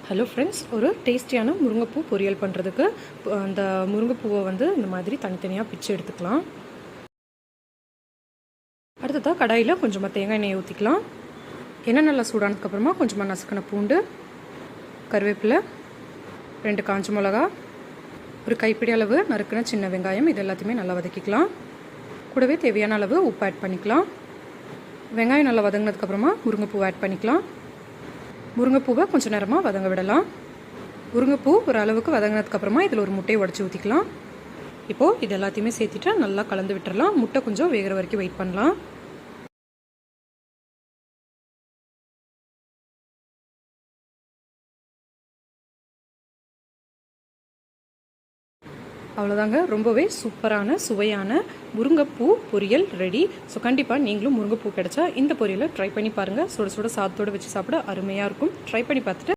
Hello friends, ஒரு டேஸ்டியான முருங்கைப்பூ பொரியல் பண்ணுறதுக்கு அந்த முருங்கைப்பூவை வந்து இந்த மாதிரி தனித்தனியாக பிச்சு எடுத்துக்கலாம். அடுத்ததாக கடாயில் கொஞ்சமாக தேங்காய் எண்ணெய் ஊற்றிக்கலாம். எண்ணெய் நல்லா சூடானதுக்கப்புறமா கொஞ்சமாக நசுக்கின பூண்டு, கருவேப்பிலை, 2 காஞ்ச மிளகா, ஒரு கைப்பிடி அளவு நறுக்கின சின்ன வெங்காயம், இது எல்லாத்தையுமே நல்லா வதக்கிக்கலாம். கூடவே தேவையான அளவு உப்பு ஆட் பண்ணிக்கலாம். வெங்காயம் நல்லா வதங்கினதுக்கப்புறமா முருங்கைப்பூவை ஆட் பண்ணிக்கலாம். முருங்கைப்பூவை கொஞ்சம் நேரமாக வதங்க விடலாம். முருங்கைப்பூ ஒரு அளவுக்கு வதங்கினதுக்கப்புறமா இதில் ஒரு முட்டையை உடச்சி ஊற்றிக்கலாம். இப்போது இது எல்லாத்தையுமே சேர்த்துட்டு நல்லா கலந்து விட்டுறலாம். முட்டை கொஞ்சம் வேகிற வரைக்கும் வெயிட் பண்ணலாம். அவ்வளோதாங்க, ரொம்பவே சூப்பரான சுவையான முருங்கைப்பூ பொரியல் ரெடி. ஸோ கண்டிப்பாக நீங்களும் முருங்கைப்பூ கிடச்சா இந்த பொரியலை ட்ரை பண்ணி பாருங்கள். சுட சுட சாதத்தோடு வச்சு சாப்பிட அருமையாக இருக்கும். ட்ரை பண்ணி பார்த்துட்டு